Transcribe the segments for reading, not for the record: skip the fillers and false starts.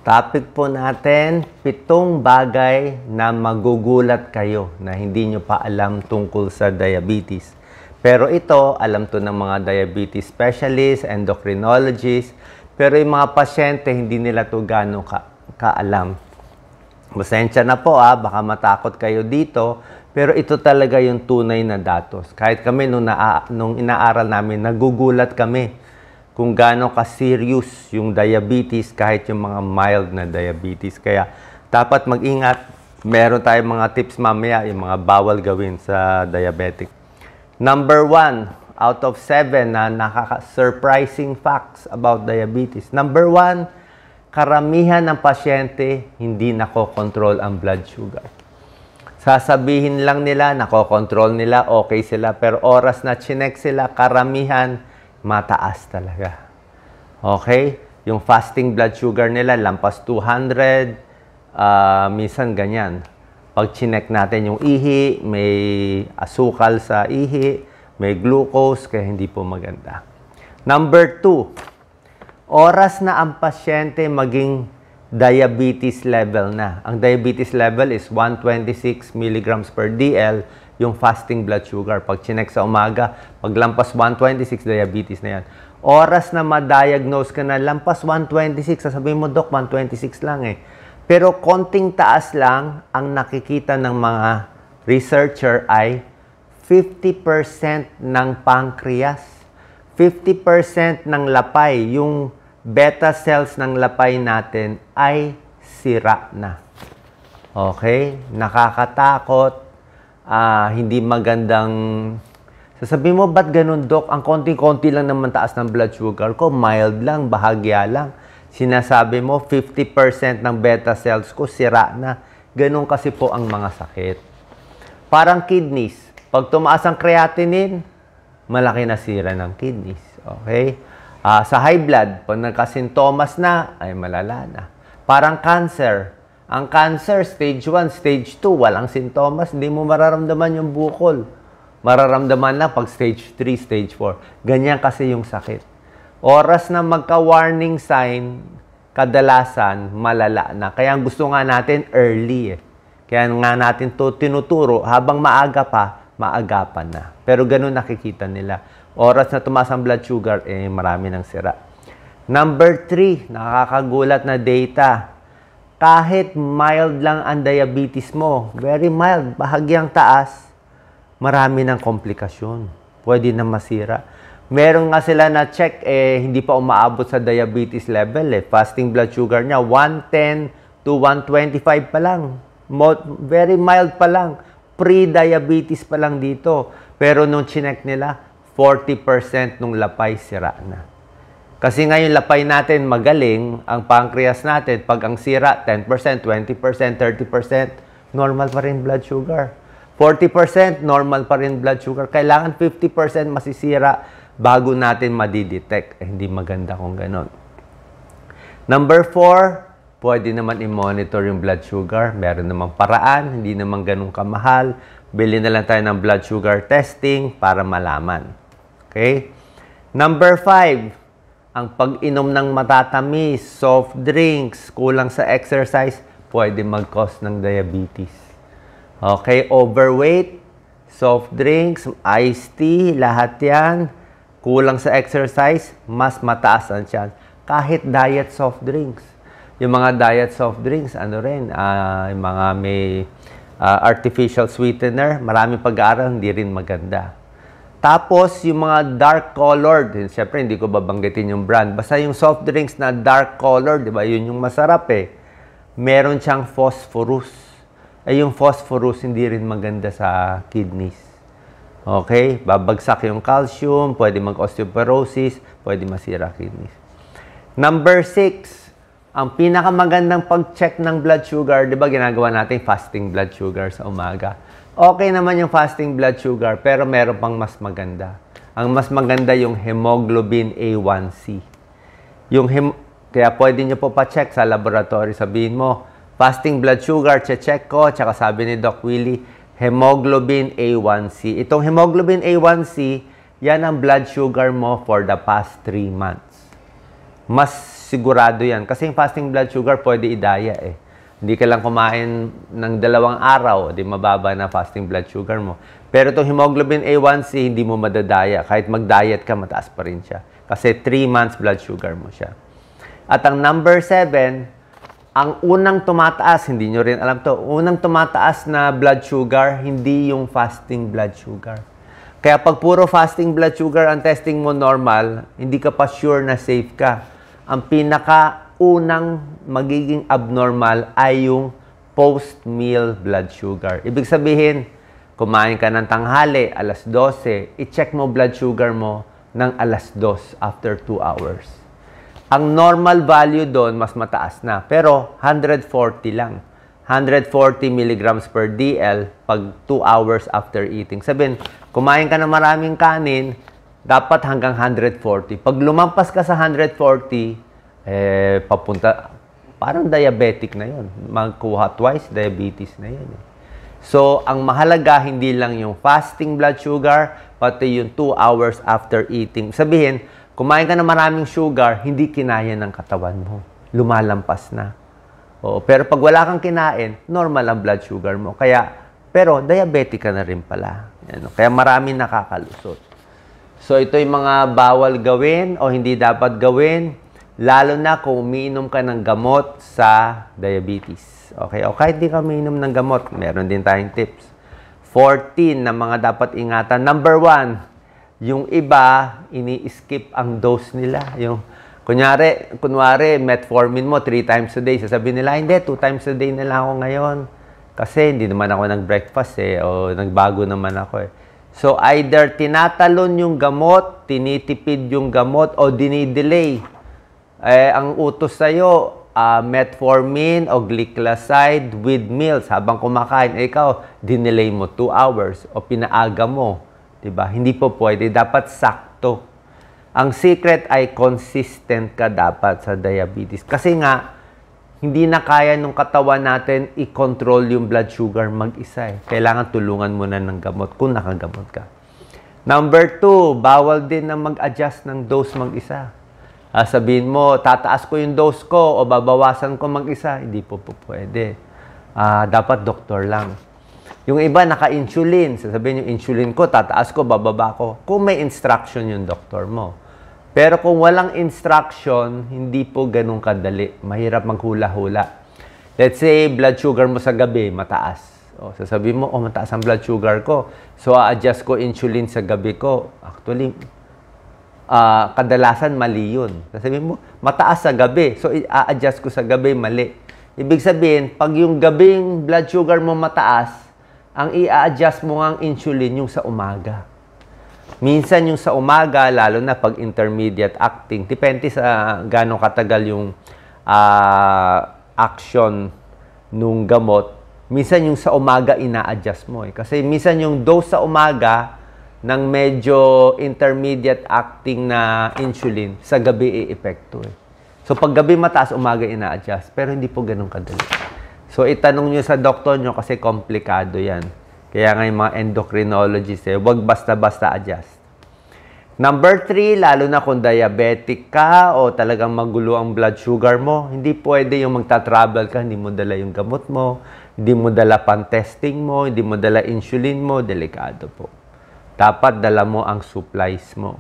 Topic po natin, 7 bagay na magugulat kayo na hindi nyo pa alam tungkol sa diabetes. Pero ito, alam to ng mga diabetes specialists, endocrinologists, pero yung mga pasyente, hindi nila to gano'ng kaalam. Pasensya na po baka matakot kayo dito, pero ito talaga yung tunay na datos. Kahit kami nung inaaral namin, nagugulat kami kung gaano ka-serious yung diabetes kahit yung mga mild na diabetes. Kaya dapat mag-ingat. Meron tayong mga tips mamaya, yung mga bawal gawin sa diabetic. Number 1, out of 7 na surprising facts about diabetes. Number 1, karamihan ng pasyente hindi nakokontrol ang blood sugar. Sasabihin lang nila, nakokontrol nila, okay sila, pero oras na chinek sila, karamihan, mataas talaga. Okay? Yung fasting blood sugar nila, lampas 200, minsan ganyan. Pag chinek natin yung ihi, may asukal sa ihi, may glucose, kaya hindi po maganda. Number 2, oras na ang pasyente maging diabetes level na. Ang diabetes level is 126 mg per DL, yung fasting blood sugar. Pag chinek sa umaga, pag lampas 126, diabetes na yan. Oras na ma-diagnose ka na, lampas 126, sasabihin mo, Dok, 126 lang eh. Pero konting taas lang, ang nakikita ng mga researcher ay 50% ng pancreas, 50% ng lapay, yung beta cells ng lapay natin ay sira na. Okay? Nakakatakot. Hindi magandang... Sasabihin mo, ba't ganun, Dok? Ang konting-konti lang naman taas ng blood sugar ko. Mild lang, bahagya lang. Sinasabi mo, 50% ng beta cells ko sira na. Ganun kasi po ang mga sakit. Parang kidneys. Pag tumaas ang creatinine, malaki na sira ng kidneys. Okay? Sa high blood, pag nagkasintomas na, ay malala na. Parang cancer. Ang cancer, stage 1, stage 2, walang sintomas, hindi mo mararamdaman yung bukol. Mararamdaman lang pag stage 3, stage 4. Ganyan kasi yung sakit. Oras na magka-warning sign, kadalasan, malala na. Kaya ang gusto nga natin, early eh. Kaya nga natin to tinuturo, habang maaga pa, maagapan na. Pero ganun nakikita nila. Oras na tumaas ang blood sugar, marami ng sira. Number 3, nakakagulat na data. Kahit mild lang ang diabetes mo, very mild, bahagyang taas, marami ng komplikasyon. Pwede na masira. Meron nga sila na check, hindi pa umaabot sa diabetes level. Fasting blood sugar niya, 110 to 125 pa lang. Very mild pa lang. Pre-diabetes pa lang dito. Pero nung chinek nila, 40% nung lapay sira na. Kasi ngayon lapay natin magaling, ang pancreas natin, pag ang sira, 10%, 20%, 30%, normal pa rin blood sugar. 40%, normal pa rin blood sugar. Kailangan 50% masisira bago natin madidetect. Hindi maganda kung ganon. Number 4, pwede naman i-monitor yung blood sugar. Meron namang paraan, hindi naman ganun kamahal. Bili na lang tayo ng blood sugar testing para malaman. Okay? Number 5, ang pag-inom ng matatamis, soft drinks, kulang sa exercise, pwede mag-cause ng diabetes. Okay, overweight, soft drinks, iced tea, lahat yan, kulang sa exercise, mas mataas ang chance. Kahit diet soft drinks. Yung mga diet soft drinks, ano rin, yung mga may artificial sweetener, maraming pag-aaral, hindi rin maganda. Tapos, yung mga dark-colored, siyempre hindi ko babanggitin yung brand. Basta yung soft drinks na dark-colored, di ba? Yun yung masarap eh. Meron siyang phosphorus. Yung phosphorus hindi rin maganda sa kidneys. Okay? Babagsak yung calcium, pwede mag-osteoporosis, pwede masira kidneys. Number 6, ang pinakamagandang pag-check ng blood sugar, di ba ginagawa natin fasting blood sugar sa umaga? Okay naman yung fasting blood sugar, pero meron pang mas maganda. Ang mas maganda yung hemoglobin A1C. Kaya pwede nyo po pa-check sa laboratory. Sabihin mo, fasting blood sugar, check ko. Tsaka sabi ni Doc Willie, hemoglobin A1C. Itong hemoglobin A1C, yan ang blood sugar mo for the past 3 months. mas sigurado yan. Kasi yung fasting blood sugar, pwede idaya eh. Hindi ka lang kumain ng 2 araw, di mababa na fasting blood sugar mo. Pero itong hemoglobin A1C, hindi mo madadaya. Kahit mag-diet ka, mataas pa rin siya. Kasi 3 months blood sugar mo siya. At ang number 7, ang unang tumataas, hindi nyo rin alam to, unang tumataas na blood sugar, hindi yung fasting blood sugar. Kaya pag puro fasting blood sugar ang testing mo normal, hindi ka pa sure na safe ka. Ang pinakaunang magiging abnormal ay yung post-meal blood sugar. Ibig sabihin, kumain ka ng tanghali, alas 12, i-check mo blood sugar mo ng alas 2 after 2 hours. Ang normal value doon, mas mataas na. Pero 140 lang. 140 milligrams per DL pag 2 hours after eating. Sabihin, kumain ka ng maraming kanin, dapat hanggang 140. Pag lumampas ka sa 140, papunta, parang diabetic na yun. Magkuha twice, diabetes na yun. So, ang mahalaga, hindi lang yung fasting blood sugar, pati yung 2 hours after eating. Sabihin, kumain ka ng maraming sugar, hindi kinaya ng katawan mo. Lumalampas na. Oo, pero pag wala kang kinain, normal ang blood sugar mo. Pero diabetic ka na rin pala. Yan, kaya marami nakakalusot. So, ito yung mga bawal gawin o hindi dapat gawin, lalo na kung umiinom ka ng gamot sa diabetes. Okay? O kahit di ka umiinom ng gamot, meron din tayong tips. 14 na mga dapat ingatan. Number 1, yung iba, ini-skip ang dose nila. Yung, kunwari, metformin mo 3 times a day. Sasabihin nila, hindi, 2 times a day na lang ako ngayon. Kasi hindi naman ako nag-breakfast o nagbago naman ako eh. So, either tinatalon yung gamot, tinitipid yung gamot, o dinidelay. Ang utos sa'yo, metformin o glycoside with meals. Habang kumakain, ikaw, dinelay mo 2 hours o pinaaga mo. Diba? Hindi po pwede. Dapat sakto. Ang secret ay consistent ka dapat sa diabetes. Kasi nga, hindi na kaya nung katawan natin i-control yung blood sugar mag-isa eh. Kailangan tulungan mo na ng gamot kung nakagamot ka. Number 2, bawal din na mag-adjust ng dose mag-isa. Sabihin mo, tataas ko yung dose ko o babawasan ko mag-isa. Hindi po pwede. Dapat doktor lang. Yung iba, naka-insulin. Sasabihin yung insulin ko, tataas ko, bababa ko. Kung may instruction yung doktor mo. Pero kung walang instruction, hindi po ganun kadali. Mahirap maghula-hula. Let's say, blood sugar mo sa gabi, mataas. Sasabihin mo, mataas ang blood sugar ko. So, a-adjust ko insulin sa gabi ko. Actually, kadalasan mali yun. Sasabihin mo, mataas sa gabi. So, a-adjust ko sa gabi, mali. Ibig sabihin, pag yung gabing blood sugar mo mataas, ang i-adjust mo ang insulin yung sa umaga. Minsan yung sa umaga, lalo na pag intermediate acting, depende sa gano'ng katagal yung action nung gamot, minsan yung sa umaga ina-adjust mo. Kasi minsan yung dose sa umaga ng medyo intermediate acting na insulin, sa gabi i-epekto. So pag gabi mataas, umaga ina-adjust. Pero hindi po ganun kadali. So, itanong nyo sa doktor nyo kasi komplikado yan. Kaya nga yung mga endocrinologists, huwag basta-basta adjust. Number 3, lalo na kung diabetic ka o talagang magulo ang blood sugar mo, hindi pwede yung magta-travel ka, hindi mo dala yung gamot mo, hindi mo dala pan-testing mo, hindi mo dala insulin mo, delikado po. Dapat dala mo ang supplies mo.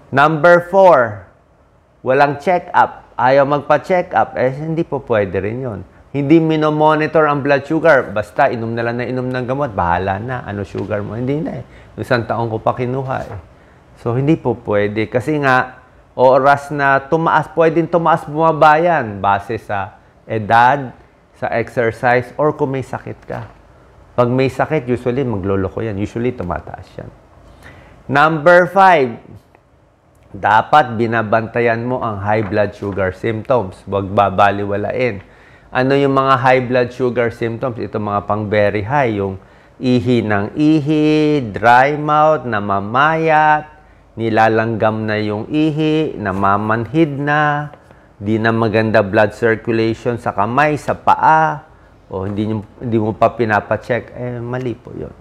Number 4, walang check-up. Ayaw magpa-check-up, hindi po pwede rin yun. Hindi minomonitor ang blood sugar. Basta, inom na lang na inom ng gamot. Bahala na. Ano sugar mo? Hindi na eh. Isang taong ko pa kinuha eh. So, hindi po pwede. Kasi nga, oras na tumaas, pwedeng tumaas bumaba yan. Base sa edad, sa exercise, or kung may sakit ka. Pag may sakit, usually magloloko yan. Usually, tumataas yan. Number 5, dapat binabantayan mo ang high blood sugar symptoms. Huwag babaliwalain. Ano yung mga high blood sugar symptoms? Ito mga pang very high. Yung ihi ng ihi, dry mouth, namamayat, nilalanggam na yung ihi, namamanhid na, di na maganda blood circulation sa kamay, sa paa, o hindi mo pa pinapacheck, mali po yun.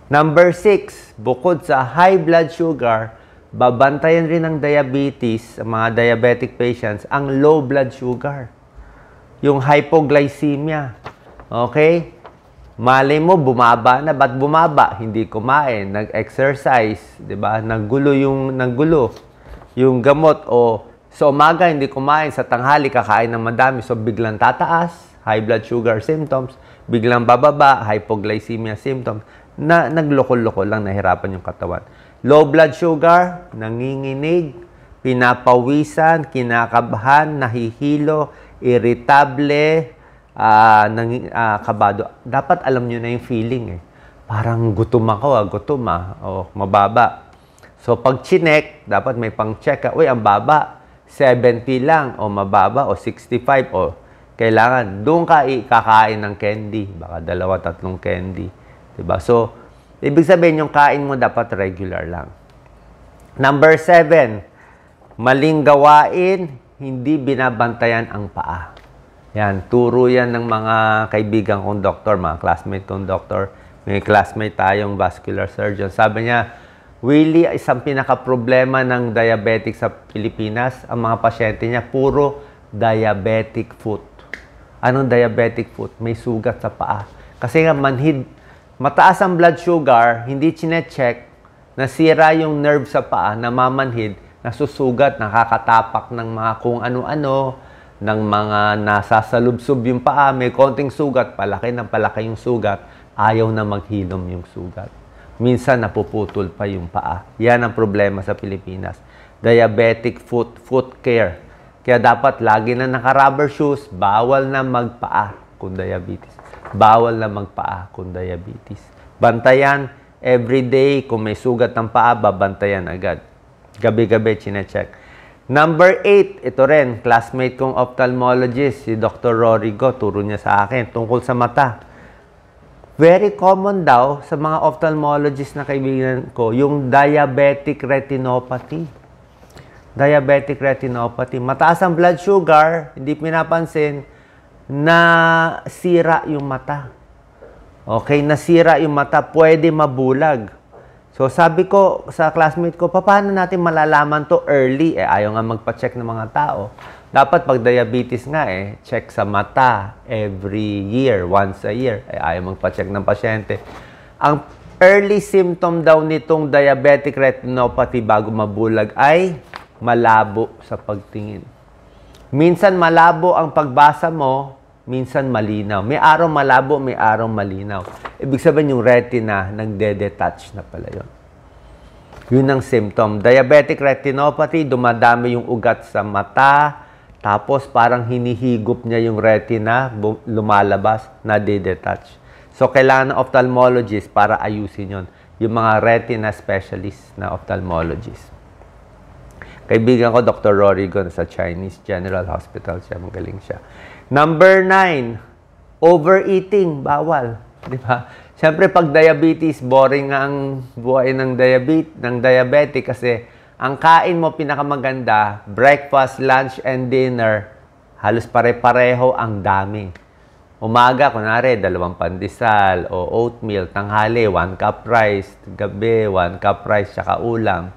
Number 6, bukod sa high blood sugar, babantayan rin ng diabetes, mga diabetic patients, ang low blood sugar. Yung hypoglycemia. Okay? Malay mo, bumaba na. Ba't bumaba? Hindi kumain, nag-exercise, di ba? Naggulo yung gamot. O sa umaga, hindi kumain. Sa tanghali, kakain ng madami. So, biglang tataas, high blood sugar symptoms. Biglang bababa, hypoglycemia symptoms. Na nagloko-loko lang, nahirapan yung katawan. Low blood sugar, nanginginig, pinapawisan, kinakabahan, nahihilo, irritable, kabado. Dapat alam nyo na yung feeling eh. Parang gutom ako, o mababa. So pag chinek, dapat may pang-check ka. Uy, ang baba, 70 lang, o mababa, o 65, o kailangan. Doon ka kakain ng candy. Baka 2-3 candy. Diba? So, ibig sabihin yung kain mo dapat regular lang. Number 7, maling gawain, hindi binabantayan ang paa. Yan, turo yan ng mga kaibigan kong doktor, mga classmate kong doktor. May classmate tayong vascular surgeon. Sabi niya, Willie, isang pinaka-problema ng diabetic sa Pilipinas, ang mga pasyente niya, puro diabetic foot. Anong diabetic foot? May sugat sa paa. Kasi nga, mataas ang blood sugar, hindi chinecheck, nasira yung nerve sa paa, namamanhid, nasusugat, nakakatapak ng mga kung ano-ano, ng mga nasasalubsob yung paa, may konting sugat, palaki ng palaki yung sugat, ayaw na maghilom yung sugat. Minsan napuputol pa yung paa. Yan ang problema sa Pilipinas. Diabetic foot care. Kaya dapat lagi na naka-rubber shoes, bawal na magpaa kung diabetes. Bawal na magpaa kung diabetes. Bantayan, everyday, kung may sugat ng paa, babantayan agad. Gabi-gabi, chinecheck. Number 8, ito rin, classmate kong ophthalmologist, si Dr. Rorigo, turo niya sa akin, tungkol sa mata. Very common daw sa mga ophthalmologist na kaibigan ko, yung diabetic retinopathy. Diabetic retinopathy. Mataas ang blood sugar, hindi pinapansin, na sira yung mata. Okay, nasira yung mata, pwede mabulag. So, sabi ko sa classmate ko, paano natin malalaman to early? Ayaw nga magpa-check ng mga tao. Dapat pag diabetes nga check sa mata every year, once a year. Ayaw magpa-check ng pasyente. Ang early symptom daw nitong diabetic retinopathy bago mabulag ay malabo sa pagtingin. Minsan malabo ang pagbasa mo, minsan malinaw. May araw malabo, may araw malinaw. Ibig sabihin yung retina, nagde-detach na pala yun. Yun ang symptom. Diabetic retinopathy, dumadami yung ugat sa mata, tapos parang hinihigop niya yung retina, lumalabas, nade-detach. So, kailangan ng ophthalmologist para ayusin yun. Yung mga retina specialist na ophthalmologist. Kaibigan ko, Dr. Rorigo, sa Chinese General Hospital siya. Magaling siya. Number 9, overeating. Bawal. Di ba? Siyempre, pag diabetes, boring nga ang buhay ng diabetic kasi ang kain mo pinakamaganda, breakfast, lunch, and dinner, halos pare-pareho ang dami. Umaga, kunwari, 2 pandesal o oatmeal. Tanghali, 1 cup rice. Gabi, 1 cup rice, tsaka ulam.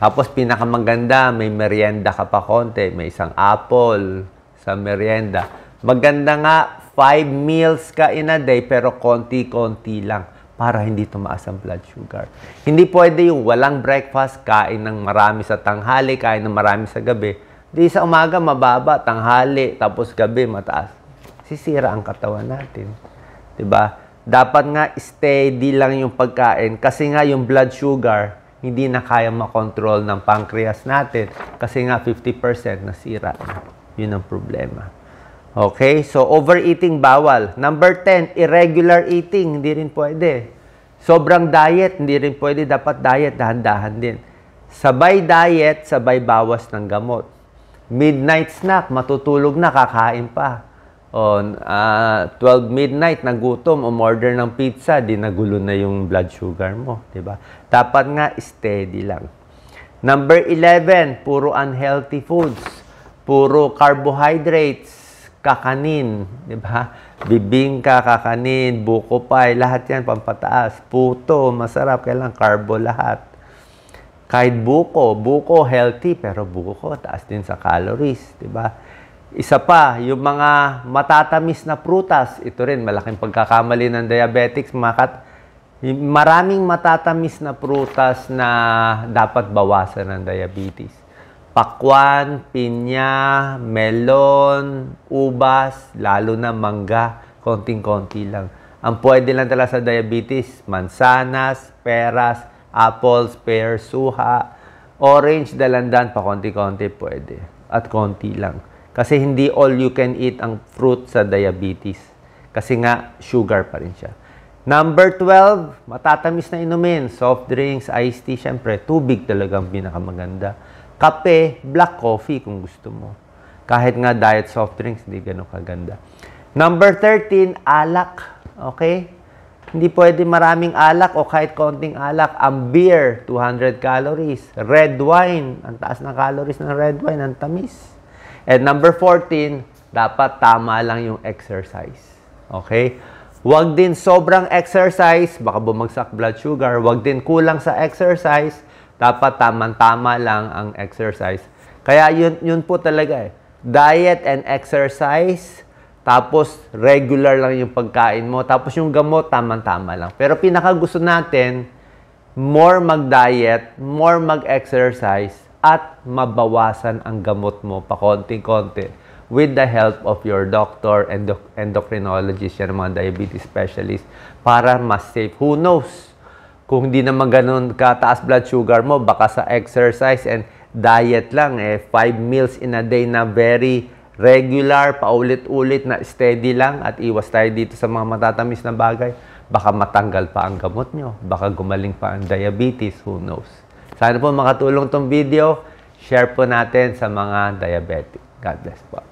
Tapos, pinakamaganda, may merienda ka pa konti. May isang apple sa merienda. Maganda nga, 5 meals ka in a day, pero konti-konti lang para hindi tumaas ang blood sugar. Hindi pwede yung walang breakfast, kain ng marami sa tanghali, kain ng marami sa gabi. Di sa umaga, mababa, tanghali, tapos gabi, mataas. Sisira ang katawan natin. Diba? Dapat nga, steady lang yung pagkain kasi nga yung blood sugar, hindi na kaya makontrol ng pancreas natin kasi nga 50% nasira. Yun ang problema. Okay? So, overeating bawal. Number 10, irregular eating. Hindi rin pwede. Sobrang diet, hindi rin pwede. Dapat diet, dahan-dahan din. Sabay diet, sabay bawas ng gamot. Midnight snack, matutulog na, kakain pa. O, 12 midnight, nagutom, umorder ng pizza, di nagulo na yung blood sugar mo. Diba? Dapat nga, steady lang. Number 11, puro unhealthy foods. Puro carbohydrates. Kakanin, di ba? Bibingka, kakanin, buko pie, lahat yan pampataas. Puto, masarap, kailangan carbo lahat. Kahit buko healthy, pero buko taas din sa calories, di ba? Isa pa, yung mga matatamis na prutas, ito rin, malaking pagkakamali ng diabetics, maraming matatamis na prutas na dapat bawasan ng diabetes. Pakwan, pinya, melon, ubas, lalo na mangga, konting-konti lang. Ang pwede lang talaga sa diabetes, mansanas, peras, apples, pears, suha, orange, dalandan, pa konti-konti pwede. At konti lang. Kasi hindi all you can eat ang fruit sa diabetes. Kasi nga, sugar pa rin siya. Number 12, matatamis na inumin. Soft drinks, iced tea, syempre, tubig talagang pinakamaganda. Kape, black coffee kung gusto mo. Kahit nga diet soft drinks, hindi ganun kaganda. Number 13, alak. Okay? Hindi pwede maraming alak o kahit konting alak. Ang beer, 200 calories. Red wine, ang taas ng calories ng red wine, ang tamis. And number 14, dapat tama lang yung exercise. Okay? Huwag din sobrang exercise, baka bumagsak blood sugar. Huwag din kulang sa exercise, dapat tamang-tama lang ang exercise. Kaya yun po talaga eh. Diet and exercise, tapos regular lang yung pagkain mo, tapos yung gamot, tamang-tama lang. Pero pinakagusto natin, more mag-diet, more mag-exercise, at mabawasan ang gamot mo pa konti-konti with the help of your doctor and endocrinologist, yan mga diabetes specialist, para mas safe. Who knows? Kung hindi naman ganun kataas blood sugar mo, baka sa exercise and diet lang, 5 meals in a day na very regular, paulit-ulit na steady lang, at iwas tayo dito sa mga matatamis na bagay, baka matanggal pa ang gamot nyo, baka gumaling pa ang diabetes, who knows. Sana po makatulong tong video, share po natin sa mga diabetic. God bless po.